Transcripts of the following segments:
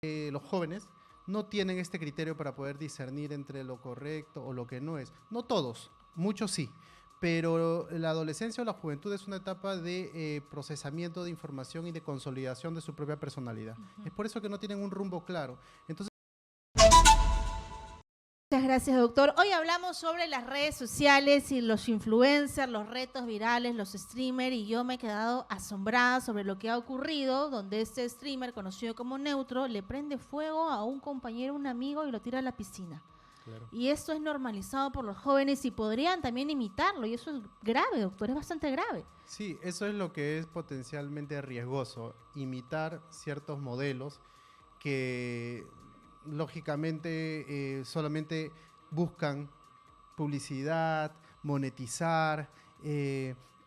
los jóvenes no tienen este criterio para poder discernir entre lo correcto o lo que no es. No todos, muchos sí, pero la adolescencia o la juventud es una etapa de procesamiento de información y de consolidación de su propia personalidad. Es por eso que no tienen un rumbo claro. Entonces, muchas gracias, doctor. Hoy hablamos sobre las redes sociales y los influencers, los retos virales, los streamers, y yo me he quedado asombrada sobre lo que ha ocurrido, donde este streamer, conocido como Neutro, le prende fuego a un compañero, un amigo, y lo tira a la piscina. claro. Y esto es normalizado por los jóvenes y podrían también imitarlo, y eso es grave, doctor, es bastante grave. Sí, eso es lo que es potencialmente riesgoso, imitar ciertos modelos que lógicamente solamente buscan publicidad, monetizar,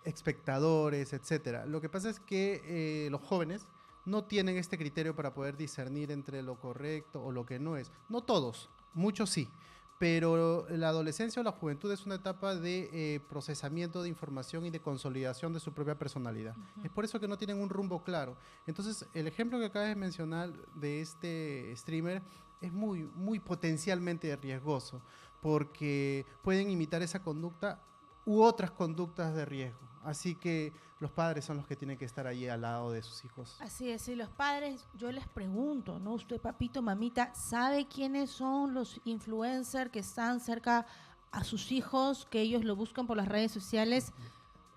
espectadores, etcétera. Lo que pasa es que los jóvenes no tienen este criterio para poder discernir entre lo correcto o lo que no es. No todos, muchos sí, pero la adolescencia o la juventud es una etapa de procesamiento de información y de consolidación de su propia personalidad. Es por eso que no tienen un rumbo claro. Entonces, el ejemplo que acabas de mencionar de este streamer es muy potencialmente riesgoso, porque pueden imitar esa conducta u otras conductas de riesgo. Así que los padres son los que tienen que estar ahí al lado de sus hijos. Así es, y los padres, yo les pregunto, ¿no? Usted, papito, mamita, ¿sabe quiénes son los influencers que están cerca a sus hijos, que ellos lo buscan por las redes sociales?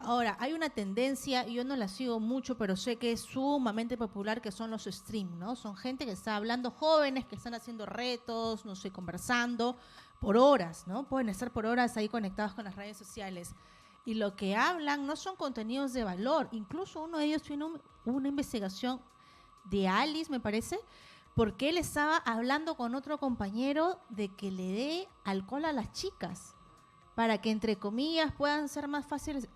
Ahora, hay una tendencia, y yo no la sigo mucho, pero sé que es sumamente popular, que son los streams, ¿no? Son gente que está hablando, jóvenes que están haciendo retos, no sé, conversando por horas, ¿no? Pueden estar por horas ahí conectados con las redes sociales. Y lo que hablan no son contenidos de valor. Incluso uno de ellos tiene una investigación de Alice, me parece, porque él estaba hablando con otro compañero de que le dé alcohol a las chicas para que, entre comillas, puedan ser más fáciles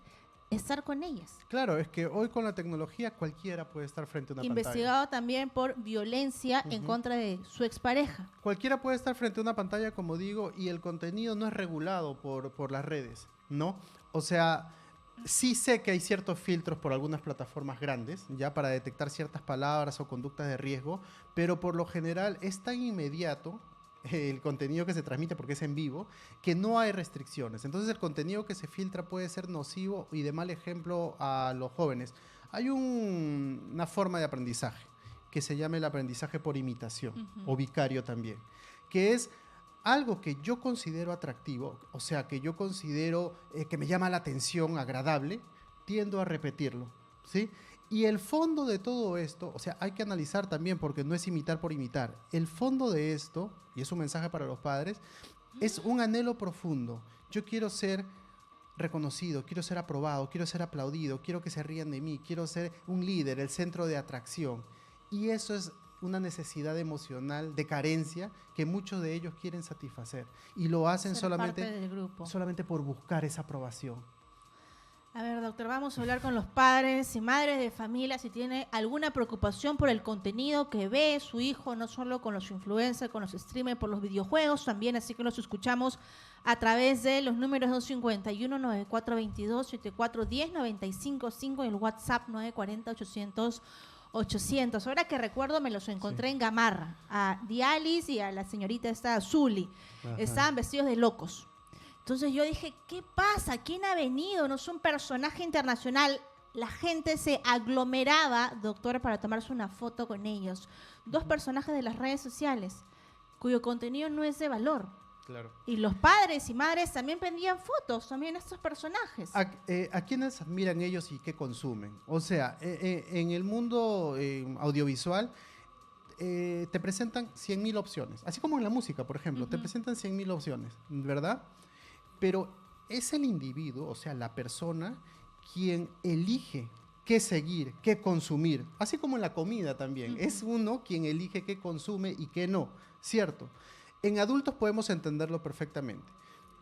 estar con ellas. Claro, es que hoy con la tecnología cualquiera puede estar frente a una Investigado pantalla. también por violencia en contra de su expareja. Cualquiera puede estar frente a una pantalla, como digo, y el contenido no es regulado por las redes, ¿no? O sea, sí sé que hay ciertos filtros por algunas plataformas grandes, ya para detectar ciertas palabras o conductas de riesgo, pero por lo general es tan inmediato el contenido que se transmite porque es en vivo, que no hay restricciones. Entonces el contenido que se filtra puede ser nocivo y de mal ejemplo a los jóvenes. Hay una forma de aprendizaje que se llama el aprendizaje por imitación, o vicario también, que es algo que yo considero atractivo, o sea, que yo considero que me llama la atención, agradable, tiendo a repetirlo, ¿sí? Y el fondo de todo esto, o sea, hay que analizar también, porque no es imitar por imitar. El fondo de esto, y es un mensaje para los padres, es un anhelo profundo. Yo quiero ser reconocido, quiero ser aprobado, quiero ser aplaudido, quiero que se rían de mí, quiero ser un líder, el centro de atracción. Y eso es una necesidad emocional de carencia que muchos de ellos quieren satisfacer. Y lo hacen Ser parte del grupo. solamente por buscar esa aprobación. A ver, doctor, vamos a hablar con los padres y madres de familia si tiene alguna preocupación por el contenido que ve su hijo, no solo con los influencers, con los streamers, por los videojuegos también, así que los escuchamos a través de los números 251-9422, 7410-955 y el WhatsApp 940-800-800. Ahora que recuerdo, me los encontré en Gamarra, a Dialis y a la señorita esta Zuli. Estaban vestidos de locos. Entonces yo dije, ¿qué pasa? ¿Quién ha venido? No es un personaje internacional. La gente se aglomeraba, doctora, para tomarse una foto con ellos. Dos personajes de las redes sociales, cuyo contenido no es de valor. Claro. Y los padres y madres también pedían fotos, también estos personajes. ¿A quiénes admiran ellos y qué consumen? O sea, en el mundo audiovisual te presentan 100.000 opciones. Así como en la música, por ejemplo, te presentan 100.000 opciones, ¿verdad? Pero es el individuo, o sea, la persona, quien elige qué seguir, qué consumir. Así como en la comida también. Es uno quien elige qué consume y qué no, ¿cierto? En adultos podemos entenderlo perfectamente.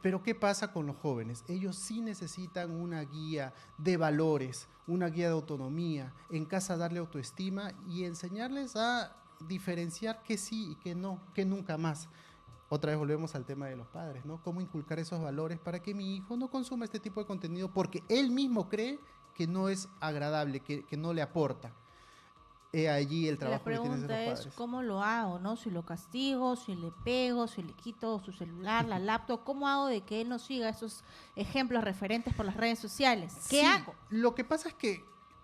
Pero ¿qué pasa con los jóvenes? Ellos sí necesitan una guía de valores, una guía de autonomía, en casa darle autoestima y enseñarles a diferenciar qué sí y qué no, qué nunca más. Otra vez volvemos al tema de los padres, ¿no? Cómo inculcar esos valores para que mi hijo no consuma este tipo de contenido porque él mismo cree que no es agradable, que no le aporta. he allí el La trabajo que tienen pregunta los es padres. cómo lo hago, ¿no? Si lo castigo, si le pego, si le quito su celular, la laptop, ¿cómo hago de que él no siga esos ejemplos referentes por las redes sociales? ¿Qué Sí, hago? lo que pasa es que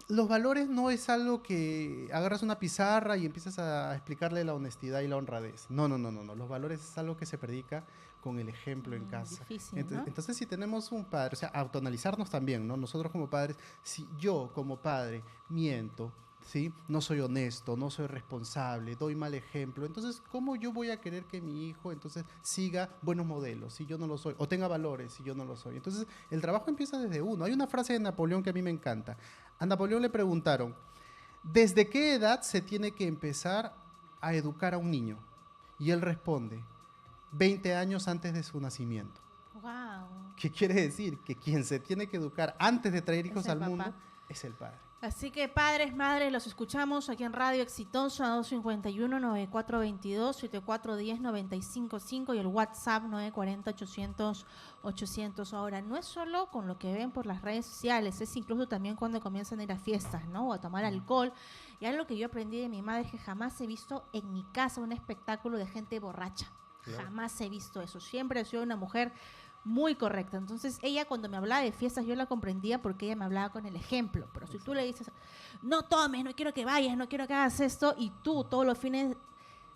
los valores no es algo que agarras una pizarra y empiezas a explicarle la honestidad y la honradez. No, no, no, no, no. Los valores es algo que se predica con el ejemplo en casa. Difícil, ¿no? Entonces, si tenemos un padre, o sea, autoanalizarnos también, ¿no? Nosotros como padres, si yo como padre miento, ¿sí? No soy honesto, no soy responsable, doy mal ejemplo, entonces, ¿cómo yo voy a querer que mi hijo entonces siga buenos modelos si yo no lo soy? O tenga valores si yo no lo soy. Entonces, el trabajo empieza desde uno. Hay una frase de Napoleón que a mí me encanta. A Napoleón le preguntaron, ¿desde qué edad se tiene que empezar a educar a un niño? Y él responde, 20 años antes de su nacimiento. Wow. ¿Qué quiere decir? Que quien se tiene que educar antes de traer hijos Es el al mundo papá. es el padre. Así que padres, madres, los escuchamos aquí en Radio Exitosa 251-9422, 7410-955 y el WhatsApp 940-800-800. Ahora, no es solo con lo que ven por las redes sociales, es incluso también cuando comienzan a ir a fiestas, ¿no? O a tomar alcohol. Y algo que yo aprendí de mi madre es que jamás he visto en mi casa un espectáculo de gente borracha. Claro. Jamás he visto eso. Siempre he sido una mujer muy correcta. Entonces, ella cuando me hablaba de fiestas, yo la comprendía porque ella me hablaba con el ejemplo. Pero si tú le dices, no tomes, no quiero que vayas, no quiero que hagas esto, y tú todos los fines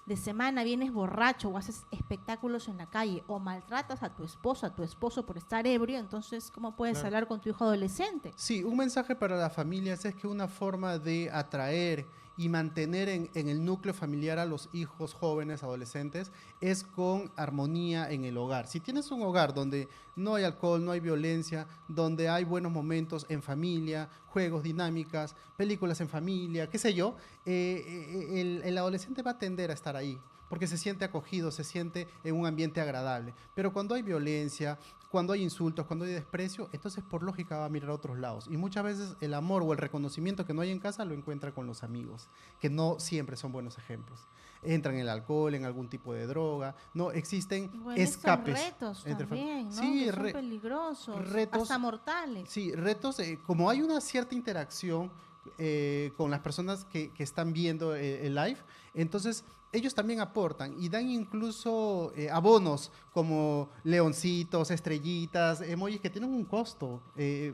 de semana vienes borracho o haces espectáculos en la calle o maltratas a tu esposa, a tu esposo por estar ebrio, entonces, ¿cómo puedes Claro. hablar con tu hijo adolescente? Sí, un mensaje para las familias es que una forma de atraer y mantener en el núcleo familiar a los hijos jóvenes, adolescentes, es con armonía en el hogar. Si tienes un hogar donde no hay alcohol, no hay violencia, donde hay buenos momentos en familia, juegos, dinámicas, películas en familia, qué sé yo, el adolescente va a tender a estar ahí porque se siente acogido, se siente en un ambiente agradable. Pero cuando hay violencia, cuando hay insultos, cuando hay desprecio, entonces por lógica va a mirar a otros lados. Y muchas veces el amor o el reconocimiento que no hay en casa lo encuentra con los amigos, que no siempre son buenos ejemplos. Entran en el alcohol, en algún tipo de droga, no existen Bueno, escapes. esos retos entre también, ¿no? Sí, Que son peligrosos, retos, hasta mortales. sí, retos, como hay una cierta interacción con las personas que están viendo el live, entonces ellos también aportan y dan incluso abonos como leoncitos, estrellitas, emojis que tienen un costo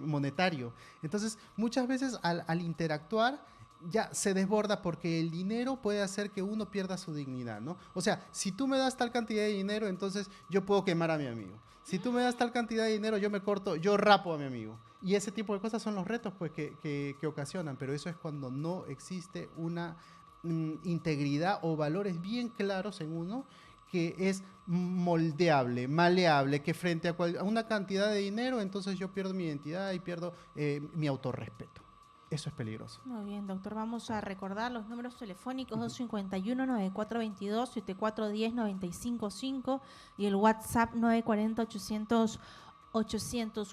monetario. Entonces, muchas veces al interactuar ya se desborda porque el dinero puede hacer que uno pierda su dignidad, ¿no? O sea, si tú me das tal cantidad de dinero, entonces yo puedo quemar a mi amigo. Si tú me das tal cantidad de dinero, yo me corto, yo rapo a mi amigo. Y ese tipo de cosas son los retos pues, que ocasionan, pero eso es cuando no existe una integridad o valores bien claros en uno que es moldeable, maleable, que frente a una cantidad de dinero, entonces yo pierdo mi identidad y pierdo mi autorrespeto. Eso es peligroso. Muy bien, doctor. Vamos a recordar los números telefónicos 251-9422, 7410-955 y el WhatsApp 940-800-800.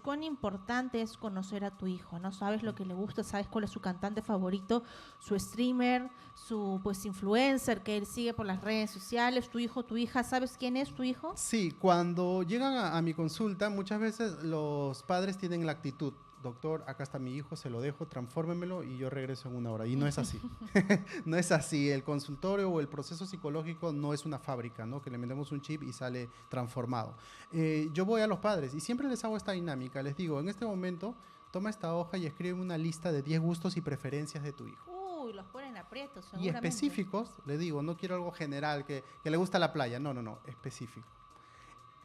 Cuán importante es conocer a tu hijo, ¿no? Sabes lo que le gusta, sabes cuál es su cantante favorito, su streamer, su pues influencer que él sigue por las redes sociales, tu hijo, tu hija, ¿sabes quién es tu hijo? Sí, cuando llegan a mi consulta, muchas veces los padres tienen la actitud, doctor, acá está mi hijo, se lo dejo, transfórmemelo y yo regreso en 1 hora. Y no es así. No es así. El consultorio o el proceso psicológico no es una fábrica, ¿no? Que le metemos un chip y sale transformado. Yo voy a los padres y siempre les hago esta dinámica. Les digo, en este momento, toma esta hoja y escribe una lista de 10 gustos y preferencias de tu hijo. Uy, los ponen aprietos, Y seguramente. específicos, le digo, no quiero algo general, que le gusta la playa. No, no, no, específico.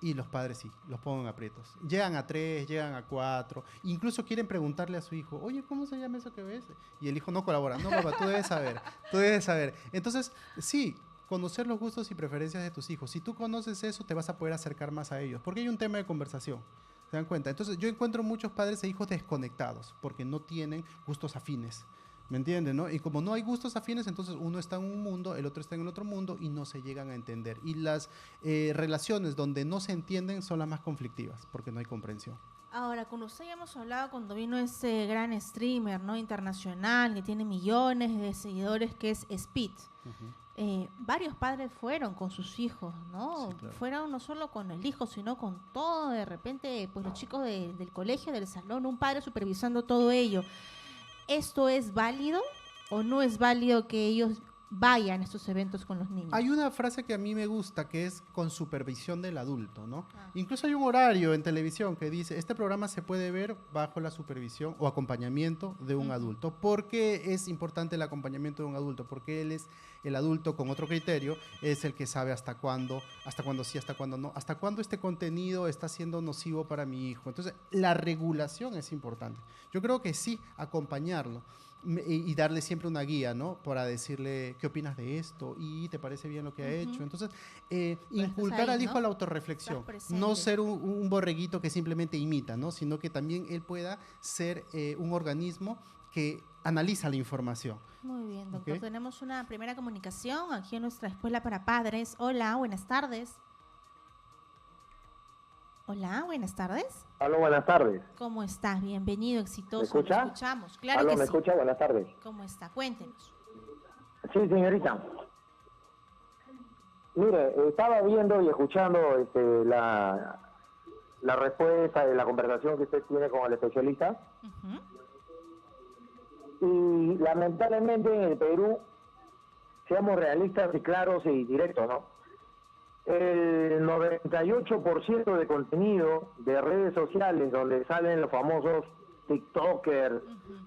Y los padres sí, los pongan aprietos. Llegan a 3, llegan a 4. Incluso quieren preguntarle a su hijo, oye, ¿cómo se llama eso que ves? Y el hijo no colabora. No, papá, tú debes saber. Tú debes saber. Entonces, sí, conocer los gustos y preferencias de tus hijos. Si tú conoces eso, te vas a poder acercar más a ellos. Porque hay un tema de conversación. ¿Se dan cuenta? Entonces, yo encuentro muchos padres e hijos desconectados porque no tienen gustos afines. ¿Me entienden? ¿No? Y como no hay gustos afines, entonces uno está en un mundo, el otro está en el otro mundo y no se llegan a entender. Y las relaciones donde no se entienden son las más conflictivas porque no hay comprensión. Ahora, con usted ya hemos hablado cuando vino ese gran streamer, ¿no? Internacional, que tiene millones de seguidores, que es Speed. Varios padres fueron con sus hijos, ¿no? Sí, claro. Fueron no solo con el hijo, sino con todo, de repente, pues los chicos del colegio, del salón, un padre supervisando todo ello. ¿Esto es válido? o no es válido que ellos vayan a estos eventos con los niños? Hay una frase que a mí me gusta, que es con supervisión del adulto, ¿no? Incluso hay un horario en televisión que dice, este programa se puede ver bajo la supervisión o acompañamiento de un adulto. ¿Por qué es importante el acompañamiento de un adulto? Porque él es el adulto con otro criterio, es el que sabe hasta cuándo sí, hasta cuándo no, hasta cuándo este contenido está siendo nocivo para mi hijo. Entonces, la regulación es importante. Yo creo que sí, acompañarlo. Y darle siempre una guía, ¿no? Para decirle, ¿qué opinas de esto? ¿Y te parece bien lo que ha hecho? Entonces, inculcar al hijo, ¿no?, a la autorreflexión. No ser un borreguito que simplemente imita, ¿no? Sino que también él pueda ser un organismo que analiza la información. Muy bien, doctor. ¿Okay? Tenemos una primera comunicación aquí en nuestra escuela para padres. Hola, buenas tardes. Hola, buenas tardes. Aló, buenas tardes. ¿Cómo estás? Bienvenido, exitoso. ¿Me escucha? Lo escuchamos, claro. Aló, que ¿me sí. escucha? Buenas tardes. ¿Cómo está? Cuéntenos. Sí, señorita. Mire, estaba viendo y escuchando la respuesta de la conversación que usted tiene con el especialista. Y lamentablemente en el Perú, seamos realistas y claros y directos, ¿no? El 98% de contenido de redes sociales donde salen los famosos TikTokers,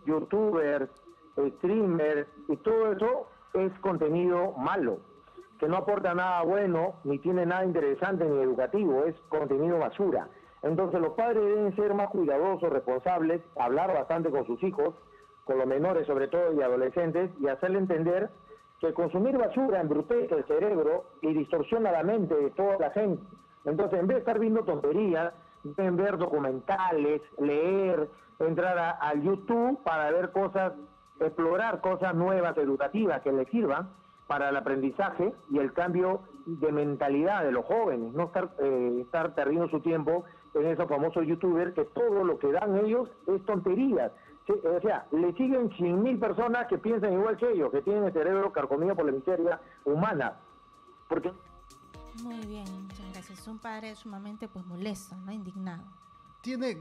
YouTubers, streamers y todo eso es contenido malo, que no aporta nada bueno, ni tiene nada interesante ni educativo, es contenido basura. Entonces los padres deben ser más cuidadosos, responsables, hablar bastante con sus hijos, con los menores sobre todo y adolescentes, y hacerle entender que consumir basura embrutece el cerebro y distorsiona la mente de toda la gente. Entonces, en vez de estar viendo tonterías, deben ver documentales, leer, entrar al YouTube para ver cosas, explorar cosas nuevas, educativas, que les sirvan para el aprendizaje y el cambio de mentalidad de los jóvenes, no estar perdiendo su tiempo en esos famosos youtubers que todo lo que dan ellos es tonterías. Sí, o sea, le siguen 100.000 personas que piensan igual que ellos, que tienen el cerebro carcomido por la miseria humana. Porque... Muy bien, muchas gracias. Es un padre sumamente molesto, ¿no? Indignado. Tiene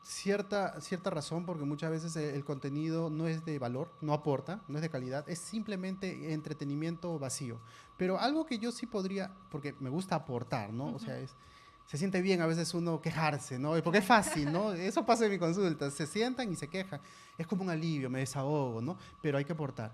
cierta razón, porque muchas veces el contenido no es de valor, no aporta, no es de calidad, es simplemente entretenimiento vacío. Pero algo que yo sí podría, porque me gusta aportar, ¿no? O sea, se siente bien a veces uno quejarse, ¿no? Porque es fácil, ¿no? Eso pasa en mi consulta. Se sientan y se quejan. Es como un alivio, me desahogo, ¿no? Pero hay que aportar.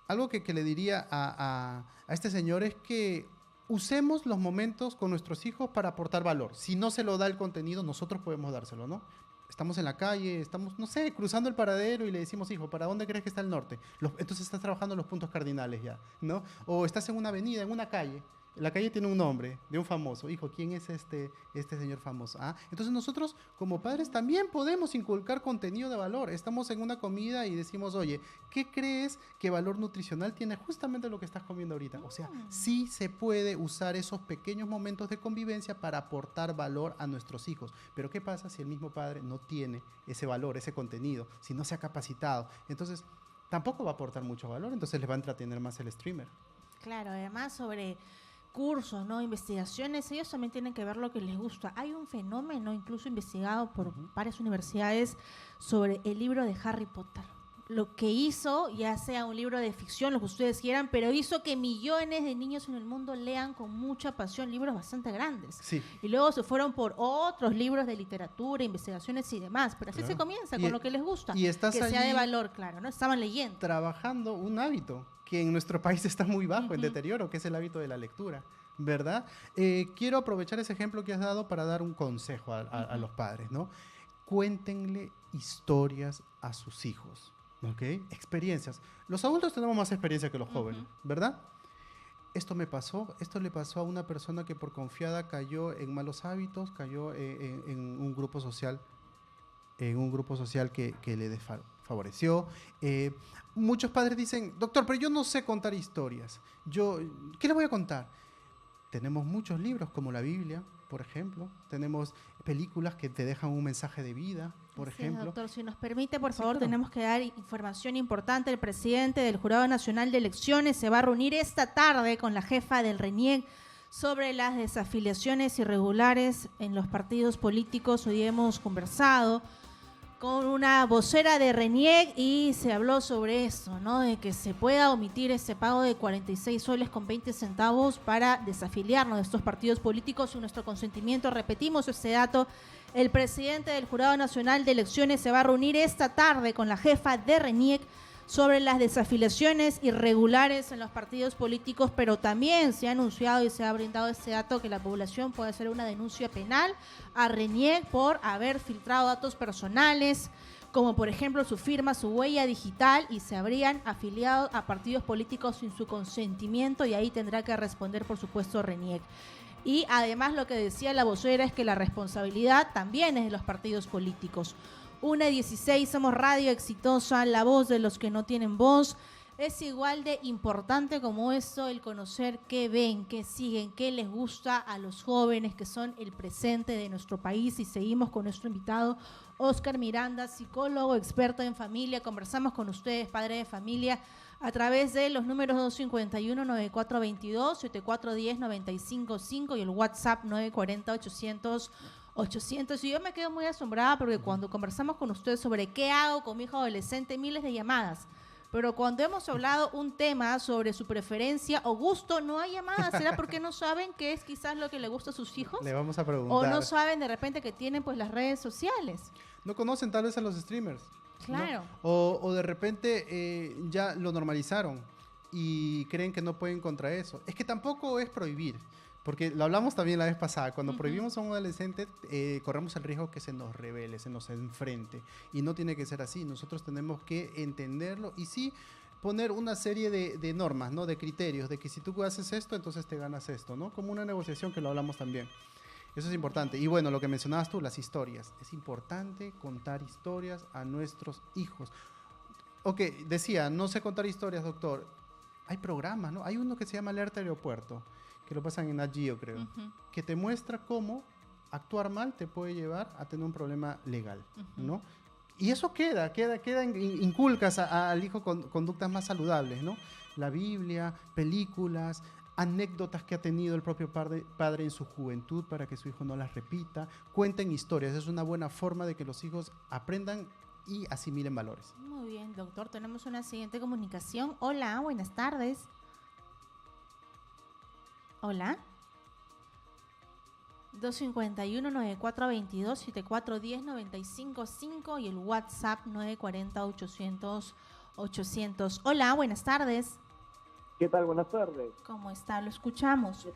Algo que le diría a este señor es que usemos los momentos con nuestros hijos para aportar valor. Si no se lo da el contenido, nosotros podemos dárselo, ¿no? Estamos en la calle, estamos, no sé, cruzando el paradero y le decimos, hijo, ¿para dónde crees que está el norte? Entonces estás trabajando en los puntos cardinales ya, ¿no? O estás en una avenida, en una calle. La calle tiene un nombre de un famoso. Hijo, ¿quién es este señor famoso? Entonces nosotros como padres también podemos inculcar contenido de valor. Estamos en una comida y decimos, oye, ¿qué crees que valor nutricional tiene justamente lo que estás comiendo ahorita? O sea, sí se puede usar esos pequeños momentos de convivencia para aportar valor a nuestros hijos. Pero ¿qué pasa si el mismo padre no tiene ese valor, ese contenido, si no se ha capacitado? Entonces tampoco va a aportar mucho valor, entonces les va a entretener más el streamer. Claro, además sobre cursos, ¿no? Investigaciones, ellos también tienen que ver lo que les gusta. Hay un fenómeno incluso investigado por varias universidades sobre el libro de Harry Potter. Lo que hizo, ya sea un libro de ficción, lo que ustedes quieran, pero hizo que millones de niños en el mundo lean con mucha pasión libros bastante grandes. Sí. Y luego se fueron por otros libros de literatura, investigaciones y demás. Pero así se comienza, con lo que les gusta. Y estás que sea de valor, claro, ¿no? Estaban leyendo. Trabajando un hábito que en nuestro país está muy bajo en deterioro, que es el hábito de la lectura, ¿verdad? Quiero aprovechar ese ejemplo que has dado para dar un consejo a los padres, ¿no? Cuéntenle historias a sus hijos, ¿ok? Experiencias. Los adultos tenemos más experiencia que los jóvenes, ¿verdad? Esto me pasó, esto le pasó a una persona que por confiada cayó en malos hábitos, cayó en un grupo social, que le desfavoreció. Muchos padres dicen, doctor, pero yo no sé contar historias. ¿Qué les voy a contar? Tenemos muchos libros como la Biblia, por ejemplo. Tenemos películas que te dejan un mensaje de vida, por ejemplo. Doctor, si nos permite, por favor, claro. Tenemos que dar información importante. El presidente del Jurado Nacional de Elecciones se va a reunir esta tarde con la jefa del RENIEC sobre las desafiliaciones irregulares en los partidos políticos. Hoy hemos conversado con una vocera de RENIEC y se habló sobre eso, ¿no? De que se pueda omitir ese pago de 46 soles con 20 centavos para desafiliarnos de estos partidos políticos sin nuestro consentimiento. Repetimos este dato. El presidente del Jurado Nacional de Elecciones se va a reunir esta tarde con la jefa de RENIEC sobre las desafiliaciones irregulares en los partidos políticos, pero también se ha anunciado y se ha brindado este dato que la población puede hacer una denuncia penal a RENIEC por haber filtrado datos personales, como por ejemplo su firma, su huella digital, y se habrían afiliado a partidos políticos sin su consentimiento, y ahí tendrá que responder, por supuesto, RENIEC. Y además lo que decía la vocera es que la responsabilidad también es de los partidos políticos. 1:16, somos radio exitosa, la voz de los que no tienen voz. Es igual de importante como eso el conocer qué ven, qué siguen, qué les gusta a los jóvenes que son el presente de nuestro país. Y seguimos con nuestro invitado Óscar Miranda, psicólogo, experto en familia. Conversamos con ustedes, padre de familia, a través de los números 251-9422, 7410-955 y el WhatsApp 940-800. Y yo me quedo muy asombrada porque cuando conversamos con ustedes sobre qué hago con mi hijo adolescente, miles de llamadas. Pero cuando hemos hablado un tema sobre su preferencia o gusto, no hay llamadas. ¿Será porque no saben qué es quizás lo que le gusta a sus hijos? Le vamos a preguntar. O no saben de repente que tienen pues las redes sociales. No conocen tal vez a los streamers. Claro. ¿No? O de repente ya lo normalizaron y creen que no pueden contra eso. Es que tampoco es prohibir. Porque lo hablamos también la vez pasada, cuando prohibimos a un adolescente, corremos el riesgo que se nos revele, se nos enfrente. Y no tiene que ser así, nosotros tenemos que entenderlo y sí poner una serie de normas, ¿no? De criterios, de que si tú haces esto, entonces te ganas esto, ¿no? Como una negociación que lo hablamos también. Eso es importante. Y bueno, lo que mencionabas tú, las historias. Es importante contar historias a nuestros hijos. Ok, decía, no sé contar historias, doctor. Hay programas, ¿no? Hay uno que se llama Alerta Aeropuerto, que lo pasan en Nat Geo, creo, que te muestra cómo actuar mal te puede llevar a tener un problema legal, ¿no? Y eso inculcas al hijo conductas más saludables, ¿no? La Biblia, películas, anécdotas que ha tenido el propio padre en su juventud para que su hijo no las repita. Cuenten historias, es una buena forma de que los hijos aprendan y asimilen valores. Muy bien, doctor, tenemos una siguiente comunicación. Hola, buenas tardes. Hola. 251-9422, 7410-955 y el WhatsApp 940-800-800. Hola, buenas tardes. ¿Qué tal? Buenas tardes. ¿Cómo está? Lo escuchamos.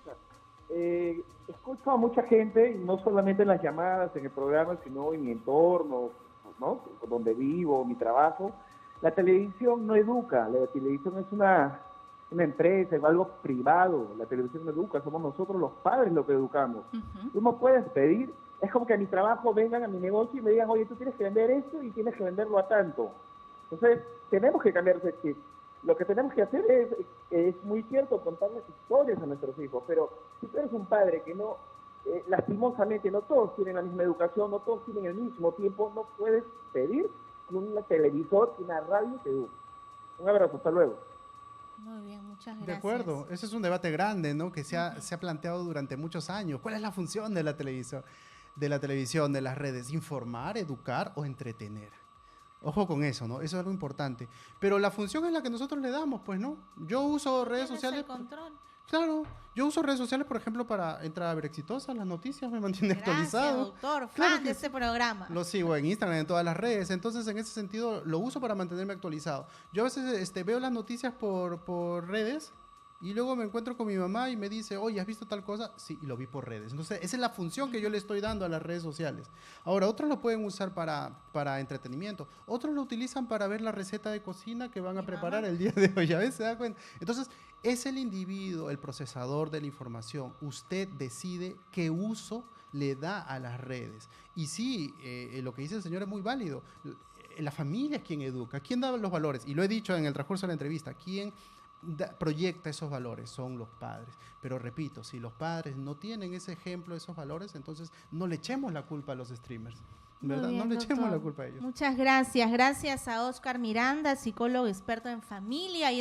Escucho a mucha gente, no solamente en las llamadas, en el programa, sino en mi entorno, ¿no? Donde vivo, mi trabajo. La televisión no educa, la televisión es una empresa, es algo privado. La televisión no educa, somos nosotros los padres los que educamos. Tú no puedes pedir, es como que a mi trabajo vengan a mi negocio y me digan, oye, tú tienes que vender esto y tienes que venderlo a tanto. Entonces, tenemos que cambiar ese chip. Lo que tenemos que hacer es muy cierto, contarles historias a nuestros hijos, pero si tú eres un padre que no, lastimosamente, no todos tienen la misma educación, no todos tienen el mismo tiempo, no puedes pedir que un televisor, que una radio te eduque. Un abrazo, hasta luego. Muy bien, muchas gracias. De acuerdo, ese es un debate grande, ¿no? Que se ha planteado durante muchos años. ¿Cuál es la función de la televisión, de las redes? ¿Informar, educar o entretener? Ojo con eso, ¿no? Eso es algo importante. Pero la función es la que nosotros le damos, pues, ¿no? Yo uso redes sociales. El control. Claro, yo uso redes sociales, por ejemplo, para entrar a ver Exitosa, las noticias, me mantiene actualizado. Gracias, doctor, Claro fan de este programa. Lo sigo en Instagram, en todas las redes, entonces en ese sentido lo uso para mantenerme actualizado. Yo a veces veo las noticias por redes y luego me encuentro con mi mamá y me dice, oye, ¿has visto tal cosa? Sí, y lo vi por redes. Entonces esa es la función que yo le estoy dando a las redes sociales. Ahora, otros lo pueden usar para entretenimiento, otros lo utilizan para ver la receta de cocina que van a preparar el día de hoy, ¿ya ves? ¿Se da cuenta? Entonces, es el individuo, el procesador de la información. Usted decide qué uso le da a las redes. Y sí, lo que dice el señor es muy válido. La familia es quien educa, quien da los valores. Y lo he dicho en el transcurso de la entrevista, quien proyecta esos valores son los padres. Pero repito, si los padres no tienen ese ejemplo, esos valores, entonces no le echemos la culpa a los streamers. ¿Verdad? Bien, no le doctor. echemos la culpa a ellos. Muchas gracias. Gracias a Óscar Miranda, psicólogo experto en familia. Y